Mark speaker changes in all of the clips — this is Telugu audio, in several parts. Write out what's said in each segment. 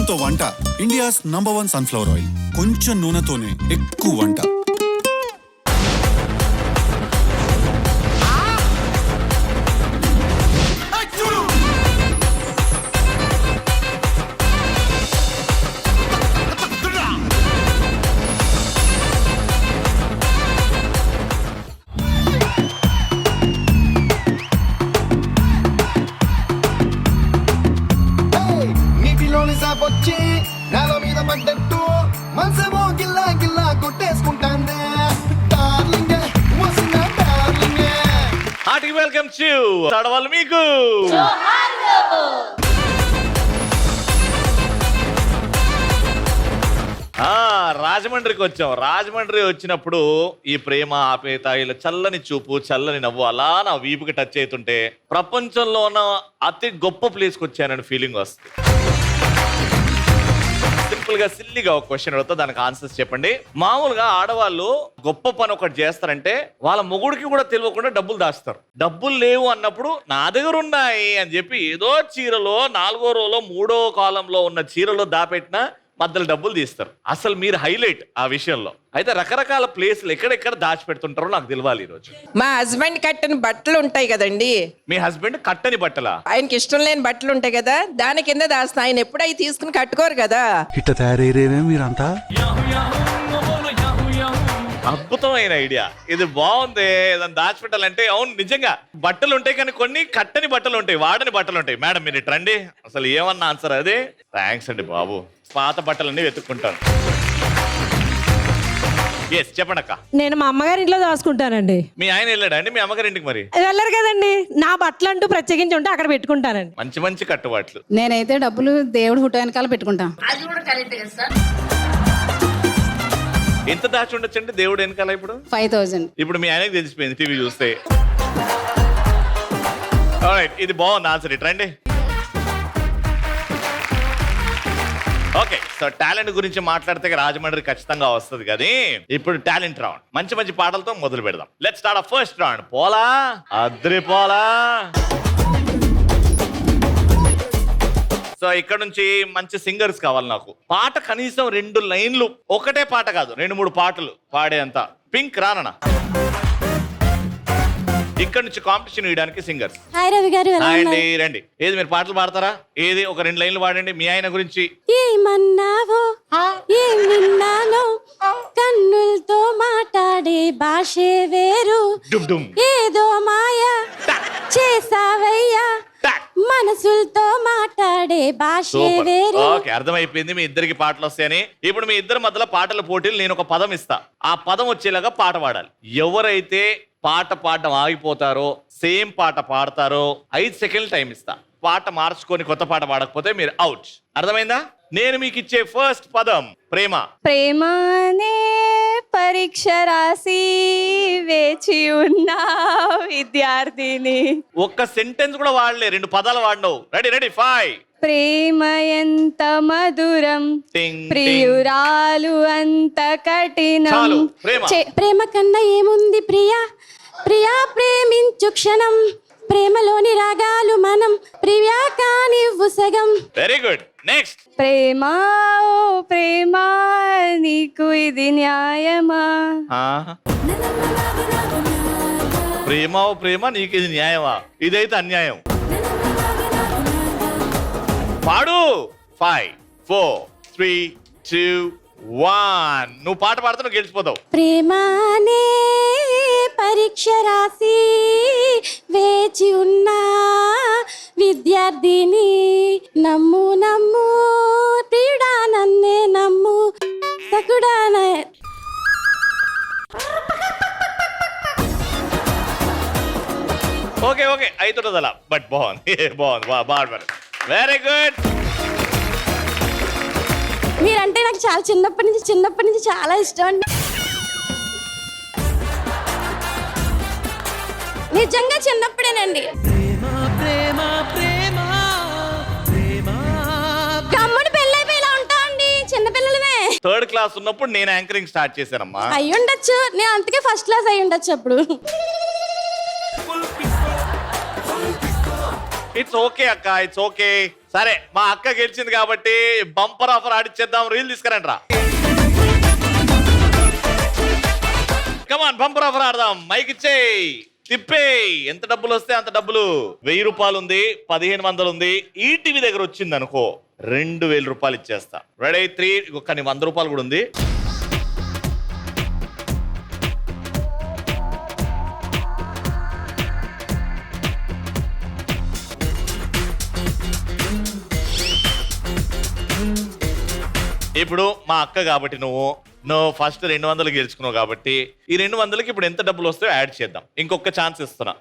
Speaker 1: నూనెతో వంట ఇండియాస్ నంబర్ 1 సన్ఫ్లవర్ ఆయిల్. కొంచెం నూనెతోనే ఎక్కువ వంట.
Speaker 2: వచ్చి నేల మీద పడ్డట్టు మనసేమో గిల్లా గిల్లా కొట్టేసుకుంటాందే. డార్లింగే వస్తున్నా డార్లింగే.
Speaker 3: హార్టీ వెల్కమ్ టు తడవల్ మీకు. రాజమండ్రికి వచ్చాం. రాజమండ్రి వచ్చినప్పుడు ఈ ప్రేమ ఆప్యాయత ఇలా చల్లని చూపు చల్లని నవ్వు అలా నా వీపుకి టచ్ అవుతుంటే ప్రపంచంలో ఉన్న అతి గొప్ప ప్లేస్కి వచ్చానని ఫీలింగ్ వస్తుంది. సింపుల్ గా సిల్లీగా ఒక క్వశ్చన్ అడుగుతా, దానికి ఆన్సర్స్ చెప్పండి. మామూలుగా ఆడవాళ్ళు గొప్ప పని ఒకటి చేస్తారంటే వాళ్ళ మొగుడికి కూడా తెలియకుండా డబ్బులు దాస్తారు. డబ్బులు లేవు అన్నప్పుడు నా దగ్గర ఉన్నాయి అని చెప్పి ఏదో చీరలో 4వ రోలో 3వ కాలంలో ఉన్న చీరలో దాపెట్టినా మధ్యలో డబ్బులు తీస్తారు. అసలు మీరు హైలైట్ ఆ విషయంలో. అయితే రకరకాల ప్లేస్లు ఎక్కడెక్కడ దాచిపెడుతుంటారో నాకు తెలియాలి ఈరోజు.
Speaker 4: మా హస్బెండ్ కట్టని బట్టలు ఉంటాయి కదండి.
Speaker 3: మీ హస్బెండ్ కట్టని బట్టలా?
Speaker 4: ఆయనకి ఇష్టం లేని బట్టలు ఉంటాయి కదా, దాని కింద దాస్తా. ఆయన ఎప్పుడు అవి తీసుకుని కట్టుకోరు కదా.
Speaker 5: ఇట్ట తయారయ్యేమే మీరంతా.
Speaker 3: అద్భుతమైన ఐడియా ఇది, బాగుంది. ఏదైనా దాచిపెట్టాలంటే అవును నిజంగా బట్టలు ఉంటాయి కానీ కొన్ని కట్టని బట్టలు ఉంటాయి, వాడని బట్టలు ఉంటాయి. మేడం మీరు ఇట్రండి, అసలు ఏమన్నా ఆన్సర్ అదే? థ్యాంక్స్ అండి బాబు. పాత బట్టలన్నీ వెతుక్కుంటాను. ఎస్ చెప్పండి అక్క.
Speaker 6: నేను మా అమ్మగారి ఇంట్లో దాచుకుంటానండి.
Speaker 3: మీ ఆయన వెళ్ళాడా అండి మీ అమ్మగారి ఇంటికి? మరి
Speaker 6: వెళ్ళరు కదండి, నా బట్టలు అంటూ ప్రత్యేకించి ఉంటే అక్కడ పెట్టుకుంటానండి.
Speaker 3: మంచి మంచి కట్టుబాట్లు.
Speaker 7: నేనైతే డబ్బులు దేవుడు ఫోటో వెనకాల పెట్టుకుంటాను.
Speaker 3: ఎంత దాచి ఉండొచ్చండి దేవుడు వెనకాల? ఇప్పుడు
Speaker 7: 5000.
Speaker 3: ఇప్పుడు మీ ఆయనకి తెలిసిపోయింది టీవీ చూస్తే. ఇది బాగుంది ఆన్సర్. ఇట్రండి. ఓకే, సో టాలెంట్ గురించి మాట్లాడితే రాజమండ్రి ఖచ్చితంగా వస్తుంది కానీ ఇప్పుడు టాలెంట్ రౌండ్. మంచి మంచి పాటలతో మొదలు పెడదాం. లెట్స్ స్టార్ట్ ఆ ఫస్ట్ రౌండ్. పోలా అద్రి పోలా. సో ఇక్కడ నుంచి మంచి సింగర్స్ కావాలి నాకు. పాట కనీసం 2 లైన్లు, ఒకటే పాట కాదు 2-3 పాటలు పాడేంత పింక్ రానన్నా. ఇక్కడ నుంచి కాంపిటీషన్ ఇవ్వడానికి సింగర్స్.
Speaker 8: హాయ్ రవి గారు,
Speaker 3: అండి రండి. ఏది మీరు పాటలు పాడతారా? ఏది ఒక 2 లైన్లు పాడండి మీ ఆయన గురించి.
Speaker 8: ఏమన్నావో ఏం విన్నానో, కన్నులతో మాట్లాడే భాషే వేరు,
Speaker 3: డుమ్ డుమ్
Speaker 8: ఏదో మాయ చేసావయ్యా, మనసులతో మాట్లాడే భాషే వేరు.
Speaker 3: ఓకే, అర్థమైపోయింది మీ ఇద్దరికి పాటలు వస్తాయని. ఇప్పుడు మీ ఇద్దరి మధ్యలో పాటల పోటీలు. నేను ఒక పదం ఇస్తా, ఆ పదం వచ్చేలాగా పాట పాడాలి. ఎవరైతే పాట పాడడం ఆగిపోతారో, సేమ్ పాట పాడతారో 5 సెకండ్లు టైం ఇస్తా. పాట మార్చుకొని కొత్త పాట పాడకపోతే మీరు అవుట్. అర్థమైందా? నేను మీకు ఇచ్చే ఫస్ట్ పదం ప్రేమ.
Speaker 8: ప్రేమనే పరీక్ష రాసి వేచి ఉన్న విద్యార్థిని.
Speaker 3: ఒక్క సెంటెన్స్ కూడా వాడలే, 2 పదాలు వాడినావు. Ready ready 5.
Speaker 8: ప్రేమ ఎంత మధురం, ప్రియురాలు అంత కఠినం. ప్రేమ కన్నా ఏముంది ప్రియా, ప్రియా ప్రేమించు క్షణం, ప్రేమలోని రాగాలు మనం, ప్రియా కానివ్వు సగం.
Speaker 3: Very good. నెక్స్ట్.
Speaker 8: ప్రేమ ఓ ప్రేమ, నీకు ఇది న్యాయమా?
Speaker 3: ప్రేమ ఓ ప్రేమ, నీకు ఇది న్యాయమా? ఇదైతే అన్యాయం. పాడు. 5 4 3 2 1. నువ్వు పాట పాడితే నువ్వు గెలిచిపోతావు.
Speaker 8: ప్రేమనే పరీక్ష రాసి వేచి ఉన్న విద్యార్థిని, నమ్ము నమ్ము ప్రియుడా నన్నే నమ్ము సకుడా.
Speaker 3: ఓకే ఓకే అవుతుంటుంది అలా, బట్ బాగుంది బాగుంది బాగా. Very good.
Speaker 8: మీరంటే నాకు చాలా చిన్నప్పటి నుంచి చాలా ఇష్టం అండి. నిజంగా చిన్నప్పుడేనండి. కమ్ముడు పెళ్ళైపోయి ఇలా ఉంటా అండి, చిన్నపిల్లలమే.
Speaker 3: 3rd క్లాస్ ఉన్నప్పుడు నేను యాంకరింగ్ స్టార్ట్ చేశానమ్మా.
Speaker 8: అయ్యుండొచ్చు, నేను అందుకే ఫస్ట్ క్లాస్ అయ్యుండొచ్చు అప్పుడు.
Speaker 3: ఇట్స్ ఓకే అక్క, ఇట్స్ ఓకే. సరే మా అక్క గెలిచింది కాబట్టి బంపర్ ఆఫర్ ఆడిచ్చేద్దాం. రీల్ తీసుకురండి రా. కమాన్ బంపర్ ఆఫర్ ఆడదాం. మైక్ ఇచ్చేయి, తిప్పేయి. ఎంత డబ్బులు వస్తే అంత డబ్బులు. 1000 రూపాయలు ఉంది, 1500 ఉంది. ఈటీవీ దగ్గర వచ్చింది అనుకో 2000 రూపాయలు ఇచ్చేస్తా. రెడీ 3 కానీ 100 రూపాయలు కూడా ఉంది. ఇప్పుడు మా అక్క కాబట్టి నువ్వు ఫస్ట్ 200 గెలుచుకున్నావు కాబట్టి ఈ 200కి ఇప్పుడు ఎంత డబ్బులు వస్తాయో యాడ్ చేద్దాం. ఇంకొక ఛాన్స్ ఇస్తున్నా.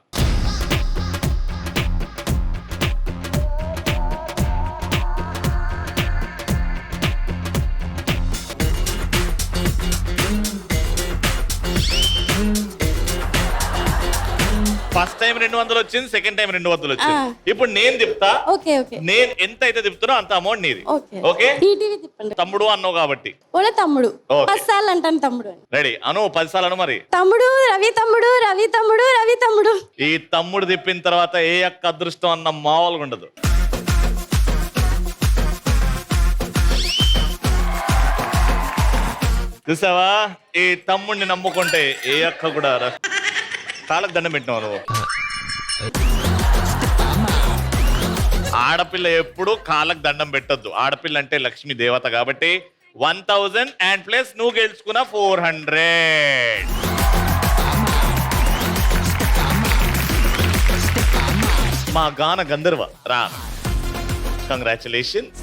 Speaker 3: ఫస్ట్ టైం 200 వచ్చింది, సెకండ్ టైం 200 వచ్చింది. ఇప్పుడు నేను చెప్తా.
Speaker 8: Okay okay.
Speaker 3: నేను ఎంత అయితే తిప్పుతున్నా అంత అమౌంట్ నీది.
Speaker 8: Okay
Speaker 3: okay.
Speaker 8: ఈటీవీ తిప్పండి.
Speaker 3: తమ్ముడు అన్నావు కాబట్టి
Speaker 8: ఓలే తమ్ముడు.
Speaker 3: ఓకే.
Speaker 8: 10 సార్లు అంటాను తమ్ముడు అని.
Speaker 3: రెడీ అను. 10 సార్లు అను మరి.
Speaker 8: తమ్ముడు రవి తమ్ముడు రవి తమ్ముడు రవి తమ్ముడు.
Speaker 3: ఈ తమ్ముడు తిప్పిన తర్వాత ఏ అక్క అదృష్టం అన్న మామూలుగా ఉండదు. చూసావా, ఈ తమ్ముడిని నమ్ముకుంటే ఏ అక్క కూడా కాళ్ళకు దండం పెట్టినావు నువ్వు. ఆడపిల్ల ఎప్పుడు కాళ్ళకు దండం పెట్టొద్దు. ఆడపిల్ల అంటే లక్ష్మీ దేవత కాబట్టి 1000 అండ్ ప్లస్ నువ్వు గెలుచుకున్న 400. మా గాన గంధర్వ రా. కంగ్రాచులేషన్స్.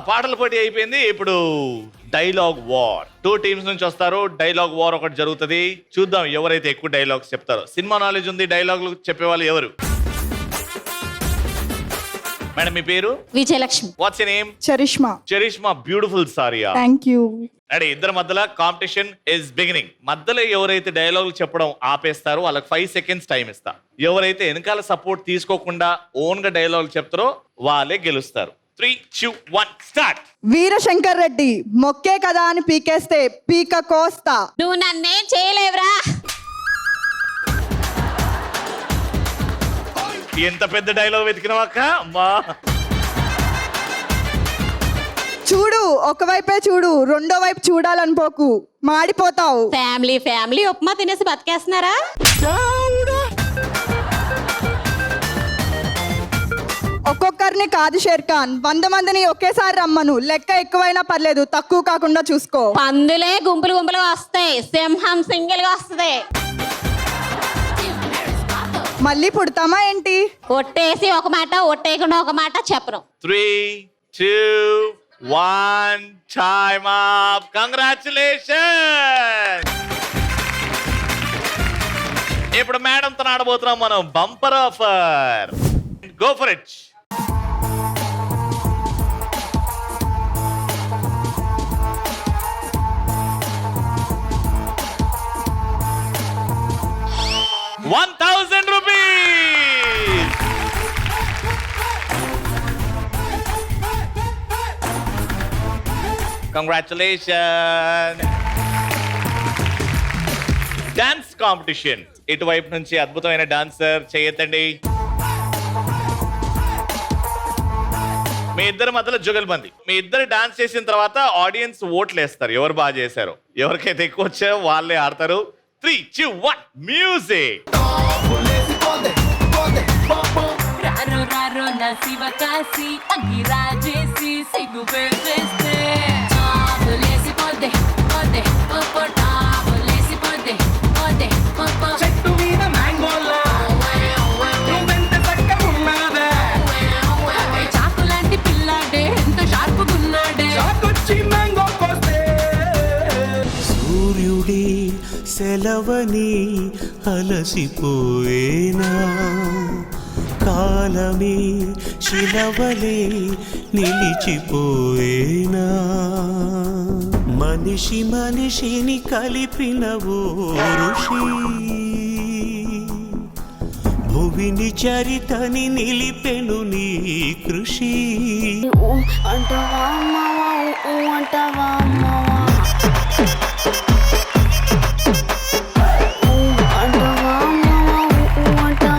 Speaker 3: పాటల పోటీ అయిపోయింది. ఇప్పుడు డైలాగ్ వార్. 2 టీమ్స్ నుంచి వస్తారు. డైలాగ్ వార్ ఒకటి జరుగుతుంది. చూద్దాం ఎవరైతే ఎక్కువ డైలాగ్స్ చెప్తారో. సినిమా నాలెడ్జ్ ఉంది, డైలాగులు చెప్పేవాళ్ళు ఎవరు? మేడం మీ పేరు?
Speaker 7: Vijayalakshmi.
Speaker 3: What's your name?
Speaker 9: Charishma.
Speaker 3: Charishma, beautiful సారీయా.
Speaker 9: Thank you.
Speaker 3: అడే ఇద్దరు మధ్యలో కాంపిటీషన్ ఇస్ బిగినింగ్. మధ్యలో ఎవరైతే డైలాగులు చెప్పడం ఆపేస్తారో వాళ్ళకి 5 సెకండ్స్ టైం ఇస్తా. ఎవరైతే వెనకాల సపోర్ట్ తీసుకోకుండా ఓన్ గా డైలాగులు చెప్తారో వాళ్ళే గెలుస్తారు. 3, 2, 1 స్టార్ట్.
Speaker 9: వీరశంకర్ రెడ్డి మొక్కే కదా అని పీకేస్తే పీక కోస్తా.
Speaker 7: నువ్వు నన్నేం చేయలేవురా.
Speaker 3: ఎంత పెద్ద డైలాగ్ వెతికినావక్క అమ్మా.
Speaker 9: చూడు ఒకవైపే చూడు, రెండో వైపు చూడాలనిపోకు, మాడిపోతావు.
Speaker 7: ఫ్యామిలీ ఉప్మా తినేసి బతికేస్తున్నారా?
Speaker 9: ఒక్కొక్కరిని కాదు షేర్ ఖాన్, 100 మందిని ఒకేసారి రమ్మను. లెక్క ఎక్కువైనా పర్లేదు, తక్కువ కాకుండా చూసుకో.
Speaker 7: పందులే గుంపులు గుంపులుగా వస్తాయి, సింహం సింగిల్ గా వస్తుంది.
Speaker 9: మళ్ళీ పుడతామా ఏంటి?
Speaker 7: ఒట్టేసి ఒక మాట, ఒట్టేయకుండా ఒక మాట చెప్పను.
Speaker 3: 3, 2, 1 టైమ్ అప్. కంగ్రాచులేషన్. ఇప్పుడు మేడం తో ఆడబోతున్నాం మనం bumper offer. Go for it. ₹1000. Congratulation. Dance competition. ఇటువైపు నుంచి అద్భుతమైన డాన్సర్ చేయొద్దండి. మీ ఇద్దరి మధ్యలో జుగల్బంది. మీ ఇద్దరు డాన్స్ చేసిన తర్వాత ఆడియన్స్ ఓట్లు వేస్తారు ఎవరు బాగా చేశారు. ఎవరికైతే ఎక్కువ వచ్చారో వాళ్ళే ఆడతారు. 3, 2, 1 మ్యూజిక్.
Speaker 5: సూర్యుడి సెలవని అలసిపోయేనా, కాలమే శిలవలే నిలిచిపోయేనా, మనిషి మనిషిని కలిపిన ఓ ఋషి, భువిని చరితని నిలిపెను నీ కృషి.
Speaker 8: అంటావా మావా అంటావా మావా అంటావా మావా అంటావా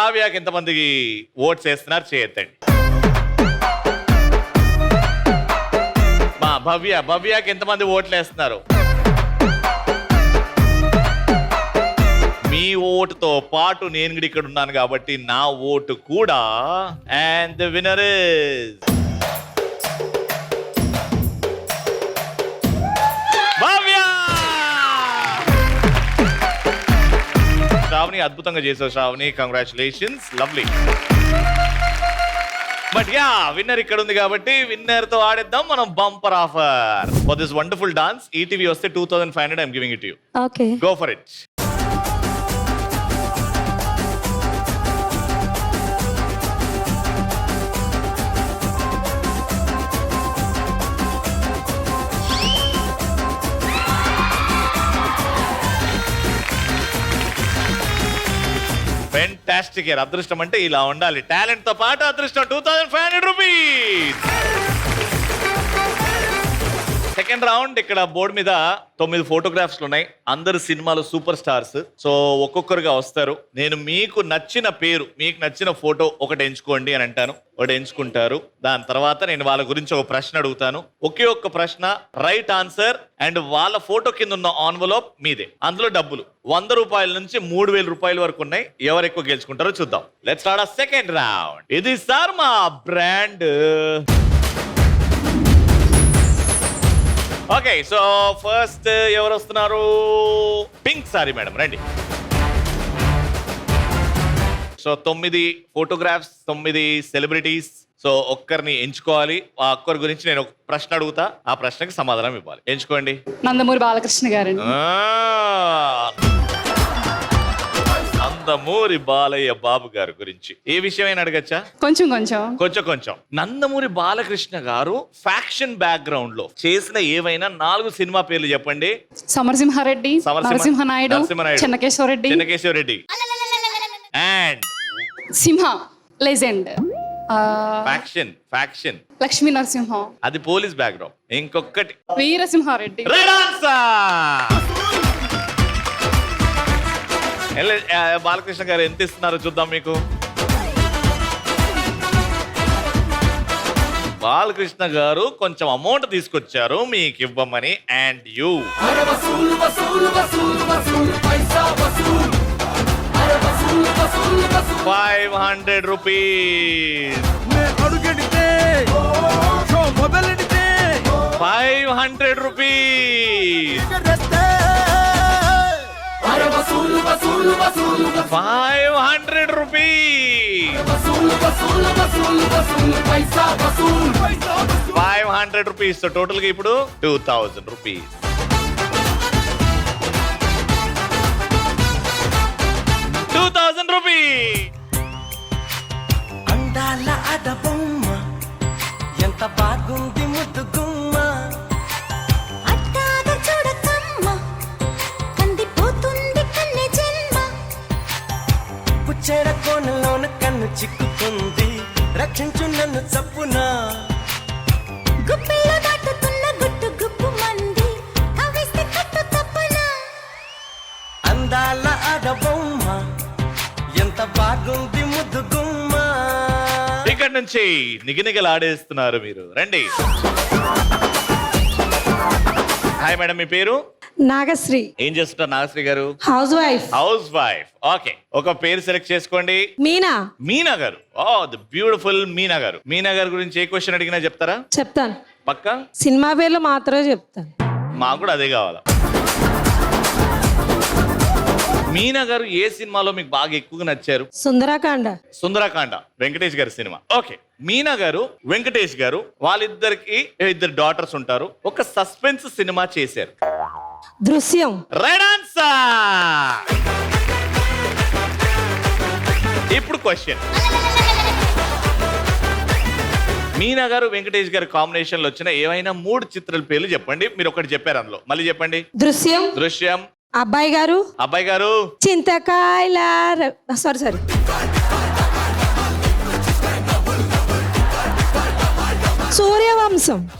Speaker 3: కావ్యకి ఎంతమందికి ఓట్స్ వేస్తున్నారు చేయొద్దండి. మా భవ్యకి ఎంతమంది ఓట్లు వేస్తున్నారు? మీ ఓటుతో పాటు నేను కూడా ఇక్కడ ఉన్నాను కాబట్టి నా ఓటు కూడా. And the winner is Bhavya. Sravani, అద్భుతంగా చేసావు Sravani, congratulations, lovely. But yeah, winner ఇక్కడ ఉంది కాబట్టి విన్నర్ తో ఆడేద్దాం మనం bumper offer for this wonderful dance. ETV వస్తే 2500 I'm giving it you.
Speaker 8: Okay,
Speaker 3: go for it. Fantastic year. అదృష్టం అంటే ఇలా ఉండాలి. టాలెంట్ తో పాటు అదృష్టం. 2500 రూపీస్. Second round. ఇక్కడ బోర్డు మీద 9 ఫోటోగ్రాఫ్స్ ఉన్నాయి. అందరు సినిమాలు సూపర్ స్టార్స్. సో ఒక్కొక్కరుగా వస్తారు. నేను మీకు నచ్చిన పేరు, మీకు నచ్చిన ఫోటో ఒకటి ఎంచుకోండి అని అంటాను. ఒకటి ఎంచుకుంటారు. దాని తర్వాత నేను వాళ్ళ గురించి ఒక ప్రశ్న అడుగుతాను. ఒకే ఒక్క ప్రశ్న, రైట్ ఆన్సర్ అండ్ వాళ్ళ ఫోటో కింద ఉన్న ఆన్వెలోప్ మీదే. అందులో డబ్బులు 100 రూపాయల నుంచి 3000 రూపాయల వరకు ఉన్నాయి. ఎవరు ఎక్కువ గెలుచుకుంటారో చూద్దాం. లెట్స్ స్టార్ట్ ఆ సెకండ్ రౌండ్. ఇది సార్ మా బ్రాండ్. ఓకే, సో ఫస్ట్ ఎవరు వస్తున్నారు? పింక్ సారీ మేడం, రండి. So 9 photographs, 9 celebrities. సో ఒక్కరిని ఎంచుకోవాలి. ఆ ఒక్కరి గురించి నేను ఒక ప్రశ్న అడుగుతా, ఆ ప్రశ్నకి సమాధానం ఇవ్వాలి. ఎంచుకోండి.
Speaker 6: నందమూరి బాలకృష్ణ గారండి.
Speaker 3: నందమూరి బాలయ్య బాబు గారి గురించి ఏ విషయమైనా అడగచ్చా?
Speaker 6: కొంచెం
Speaker 3: కొంచెం. నందమూరి బాలకృష్ణ గారు ఫ్యాక్షన్ బ్యాక్గ్రౌండ్ లో చేసిన ఏవైనా 4 సినిమా పేర్లు చెప్పండి.
Speaker 6: Samarasimha Reddy, Narasimha Naidu,
Speaker 3: Chennakesava Reddy and
Speaker 6: Simha legend,
Speaker 3: faction
Speaker 6: Lakshmi Narasimham,
Speaker 3: అది పోలీస్ బ్యాక్గ్రౌండ్. ఇంకొకటి
Speaker 6: వీరసింహారెడ్డి.
Speaker 3: బాలకృష్ణ గారు ఎంత ఇస్తున్నారో చూద్దాం మీకు. బాలకృష్ణ గారు కొంచెం అమౌంట్ తీసుకొచ్చారు మీకు ఇవ్వమని. And you 500 rupees. 500 rupees. 500 rupees. 500 rupees. So total గా ఇప్పుడు 2000 రూపీస్. 2000 రూపీస్.
Speaker 5: అందాల అడబొమ్మ ఎంత బాగుంది ముద్దు గుమ్మ,
Speaker 8: అట్టాగ చూడకమ్మ కందిపోతుంది కన్నె జన్మ,
Speaker 5: పుచ్చెర కోనలోన కన్ను చిక్కుకుంది రక్షించు నన్ను చప్పున,
Speaker 8: గుప్పిలో దాటుతున్న గుట్టు గుప్పు మంది కవిస్తే కట్టు తప్పన,
Speaker 5: అందాల అడబొమ్మ ఎంత బాగుంది ముద్దు గుమ్మ.
Speaker 3: ఇక్కడ నుంచి నిగనిగలాడేస్తున్నారు మీరు. రండి. హాయ్ మేడం, మీ పేరు?
Speaker 6: నాగశ్రీ.
Speaker 3: ఏం చేస్తుంటారు నాగశ్రీ గారు?
Speaker 6: House wife.
Speaker 3: ఓకే, ఒక పేరు సెలెక్ట్ చేసుకోండి. మీనా గారు. ది బ్యూటిఫుల్ మీనా గారు. మీనా గారి గురించి ఏ క్వశ్చన్ అడిగినా చెప్తారా?
Speaker 6: చెప్తాను.
Speaker 3: పక్కా?
Speaker 6: సినిమా పేర్లు మాత్రమే చెప్తాను.
Speaker 3: మాకు కూడా అదే కావాలా. మీనా గారు ఏ సినిమాలో మీకు బాగా ఎక్కువగా నచ్చారు? సుందరకాండ వెంకటేష్ గారి సినిమా. ఓకే, మీనా గారు, వెంకటేష్ గారు వాళ్ళిద్దరికి 2 డాటర్స్ ఉంటారు. ఒక సస్పెన్స్ సినిమా చేశారు.
Speaker 6: దృశ్యం.
Speaker 3: Right answer. ఇప్పుడు క్వశ్చన్. మీనా గారు, వెంకటేష్ గారు కాంబినేషన్ లో వచ్చిన ఏవైనా 3 చిత్రాల పేర్లు చెప్పండి. మీరు ఒకటి చెప్పారు, అందులో మళ్ళీ చెప్పండి. దృశ్యం.
Speaker 6: అబ్బాయి గారు. చింతకాయల సారీ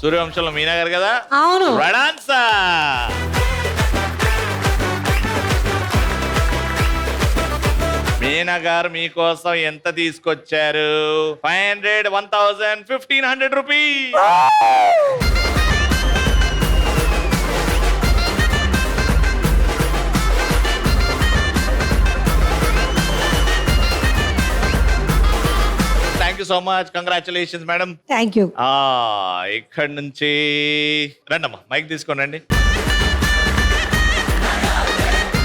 Speaker 3: సూర్యవంశంలో మీనా గారు కదా?
Speaker 6: అవును.
Speaker 3: Right answer. మీనా గారు మీకోసం ఎంత తీసుకొచ్చారు? 500, 1000, 1500 rupees. Thank you so much. Congratulations madam.
Speaker 6: Thank you.
Speaker 3: ఇక్కడ నుంచి రండమ్మా, మైక్ తీసుకోండి.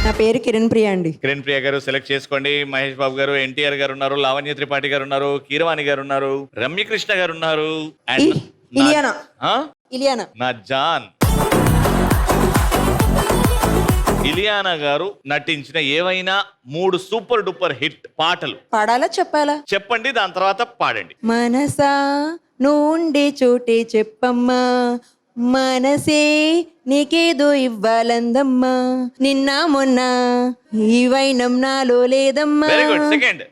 Speaker 10: నా పేరు కిరణ్ ప్రియ అండి.
Speaker 3: కిరణ్ ప్రియ గారు సెలెక్ట్ చేసుకోండి. మహేష్ బాబు గారు, ఎన్టీఆర్ గారు ఉన్నారు, లావణ్య త్రిపాఠి గారు ఉన్నారు, కీరవాణి గారు ఉన్నారు, రమ్యకృష్ణ గారు ఉన్నారు,
Speaker 10: ఇలియానా. ఇలియానా.
Speaker 3: నా జాన్. ఇలియానా గారు నటించిన ఏవైనా 3 సూపర్ డూపర్ హిట్ పాటలు
Speaker 10: పాడాలా చెప్పాలా?
Speaker 3: చెప్పండి, దాని తర్వాత పాడండి.
Speaker 10: మనసా నుండి చోటే చెప్పమ్మా, మనసే నీకేదో ఇవ్వాలందమ్మా, నిన్న మొన్న ఈ వైనం నాలో లేదమ్మా.
Speaker 3: Very good. సెకండ్.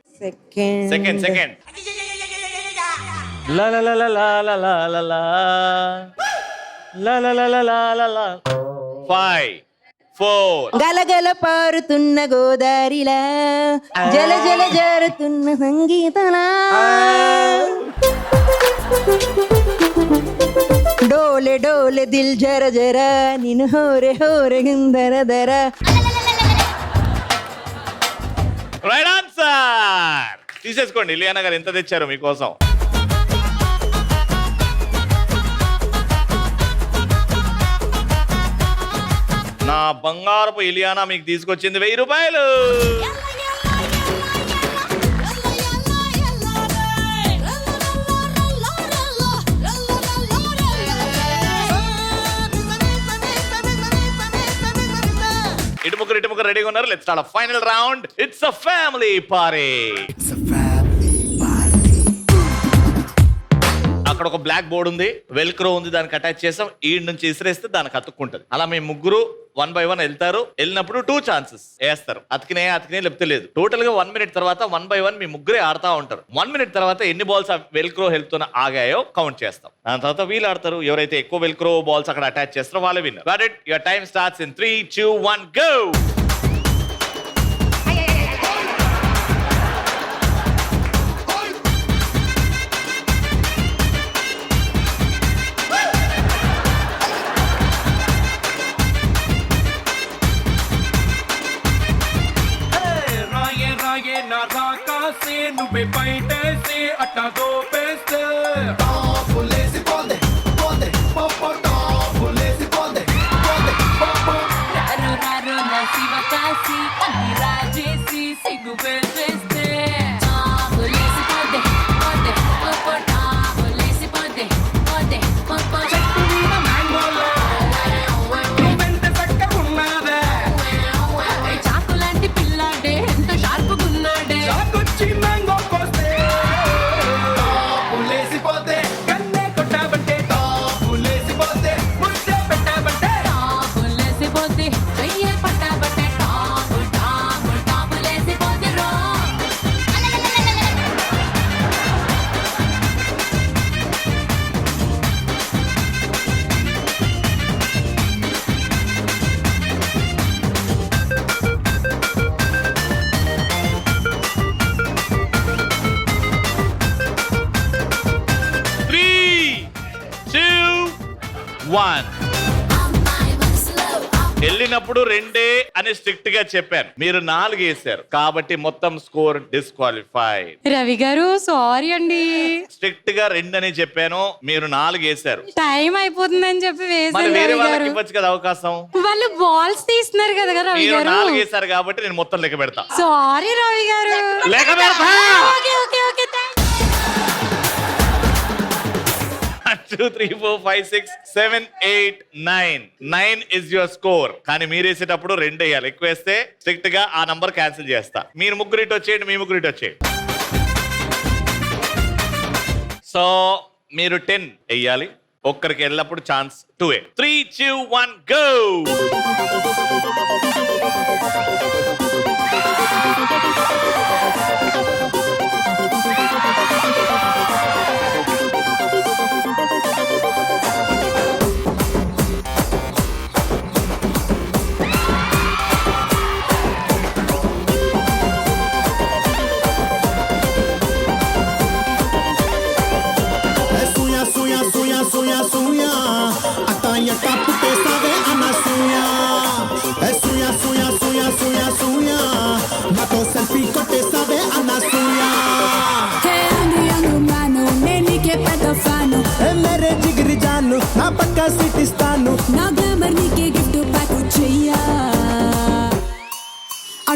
Speaker 3: లా లా లా లా లా లా లా లా లా లా లా లా లా లా. 5, 4.
Speaker 10: గలగల పారుతున్న గోదారిలా, జల జల జారుతున్న సంగీతలా, డోలే డోలే దిల్ జర జర, నిన్ను హోరే హోరే గిందర దర.
Speaker 3: Right answer. తీసేసుకోండి. ఇలియానా గారు ఎంత తెచ్చారు మీకోసం? నా బంగారపు ఇలియానా మీకు తీసుకొచ్చింది 1000 రూపాయలు. ఇటు ముగ్గురు రెడీగా ఉన్నారు. Let's start final round. It's a family party. అక్కడ ఒక బ్లాక్ బోర్డ్ ఉంది, వెల్క్రో ఉంది, దానికి అటాచ్ చేసాం. ఈ నుంచి ఇసిరేస్తే దానికి అతుక్కుంటది. అలా మేము ముగ్గురు 1 by 1 వెళ్తారు. వెళ్ళినప్పుడు 2 ఛాన్సెస్ వేస్తారు. అతికినే లేకపోతే లేదు. టోటల్ గా 1 minute తర్వాత 1 by 1 మీ ముగ్గురే ఆడుతూ ఉంటారు. 1 minute తర్వాత ఎన్ని బాల్స్ ఆ వెల్క్రో హెల్ప్ తో ఆగాయో కౌంట్ చేస్తాం. దాని తర్వాత వీళ్ళు ఆడతారు. ఎవరైతే ఎక్కువ వెల్క్రో బాల్స్ అక్కడ అటాచ్ చేస్తారో వాళ్ళే winner. Got it? Your time starts in 3, 2, 1 go.
Speaker 5: నువ్వే బయటేసి అట్టా గోపేస్తే
Speaker 2: టాపులేసి పోదే పోదే పప్పు టాపులేసి పోదే పోదే పప్పు.
Speaker 8: రారు రారు నా శివ కాశీ అన్ని రాజేసి సిగ్గు పెంచేస్తే టాపులేసి పోదే పోదే పప్పు టాపులేసి పోదే పోదే పప్పు.
Speaker 5: చెట్టు మీద మ్యాంగోలా నువ్వెంత చక్కగా ఉన్నావే,
Speaker 8: చాకు లాంటి పిల్లాడే ఎంత షార్పుగున్నాడే.
Speaker 5: చాకొచ్చి మ్యాంగో కోస్తే
Speaker 2: టాపులేసి పోదే
Speaker 5: కన్నే కొట్టాబంటే,
Speaker 2: టాపులేసి పోదే
Speaker 5: ముద్దే పెట్టాబంటే,
Speaker 8: టాపులేసి పోతే చెయ్యే పట్టాబట్టే టాపు టాపు టాపులేసి పోతే రో.
Speaker 3: వెళ్ళినప్పుడు 2 అని స్ట్రిక్ట్ గా చెప్పాను. మీరు 4 వేశారు కాబట్టి మొత్తం స్కోర్ డిస్క్వాలిఫైడ్.
Speaker 6: రవి గారు సారీ అండి.
Speaker 3: స్ట్రిక్ట్ గా 2 అని చెప్పాను, మీరు 4 వేశారు.
Speaker 6: టైం అయిపోతుందని చెప్పి
Speaker 3: మరి
Speaker 6: వేసాను
Speaker 3: వేరే
Speaker 6: రవి
Speaker 3: వాళ్ళకి
Speaker 6: గారు.
Speaker 3: ఇవ్వచ్చు కదా అవకాశం.
Speaker 6: వాళ్ళు బాల్స్ తీస్తున్నారు కదా రవి
Speaker 3: మీరు
Speaker 6: గారు.
Speaker 3: 4 వేశారు కాబట్టి నేను మొత్తం లెక్క పెడతా.
Speaker 6: సారీ రవి గారు.
Speaker 3: లెక్క పెడతా.
Speaker 6: Okay okay okay thanks.
Speaker 3: 2, 3, 4, 5, 6, 7, 8, 9. 9 is your score. కానీ మీరు వేసేటప్పుడు 2 వేయాలి. ఎక్కువ వేస్తే స్ట్రిక్ట్ గా ఆ నంబర్ క్యాన్సిల్ చేస్తా. మీరు ముగ్గురు ఇటు వచ్చేయండి, మీ ముగ్గురు ఇటు వచ్చేయండి. సో మీరు 10 వేయాలి. ఒక్కరికి వెళ్ళినప్పుడు ఛాన్స్ 2. 3, 2, 1 గో.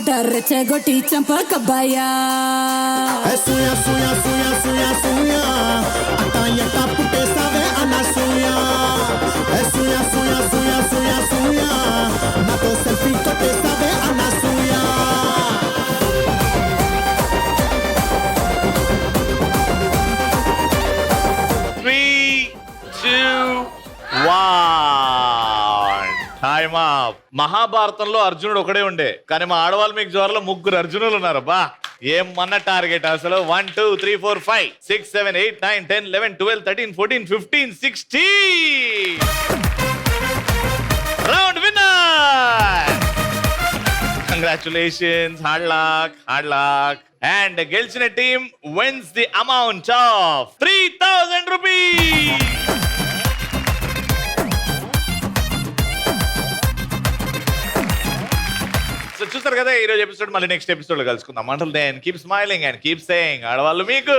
Speaker 8: ఆర్డర్ రెచ్చగొట్టి చంపకబ్బాయా
Speaker 2: సూయా సూయా సూయా సూయా సూయా అట్టా ఎట్టా పుట్టేసావే అన్న సూయా సూయా సూయా సూయా సూయా సూయా నాతో సెల్ఫీ కొట్టేసావే అన్న సూయా
Speaker 3: టైమ్ అప్. మహాభారతంలో అర్జునుడు ఒకడే ఉండే, కానీ మా ఆడవాళ్ళు మీకు జ్వరంలో 3 అర్జునులు ఉన్నారు. బా ఏమన్న టార్గెట్ అసలు. 1 2 3 4 5 6 7 8 9 10 11 12 13 14 15 16 round winner. Congratulations. Hard luck. And గెలిచిన team wins the amount of 3000 rupees. So చూస్తారు కదా ఈ రోజు ఎపిసోడ్. మళ్ళీ నెక్స్ట్ ఎపిసోడ్ లో కలుసుకుందాం. Until then keep smiling and keep saying ఆడవాళ్ళు మీకు